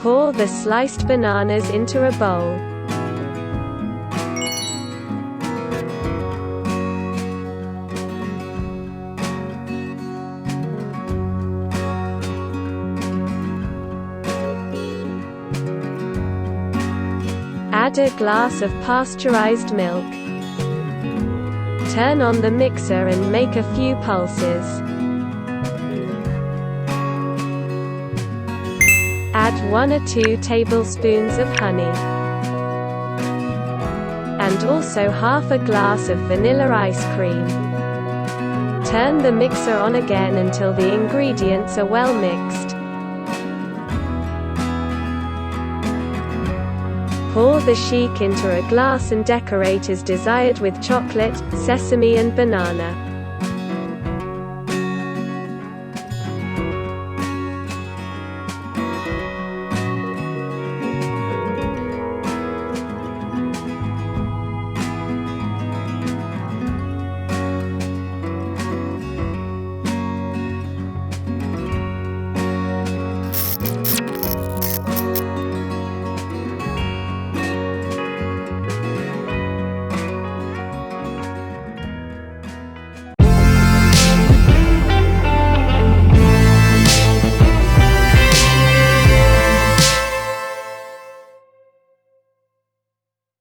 Pour the sliced bananas into a bowl. Add a glass of pasteurized milk. Turn on the mixer and make a few pulses. Add 1 or 2 tablespoons of honey. And also half a glass of vanilla ice cream. Turn the mixer on again until the ingredients are well mixed. Pour the shake into a glass and decorate as desired with chocolate, sesame and banana.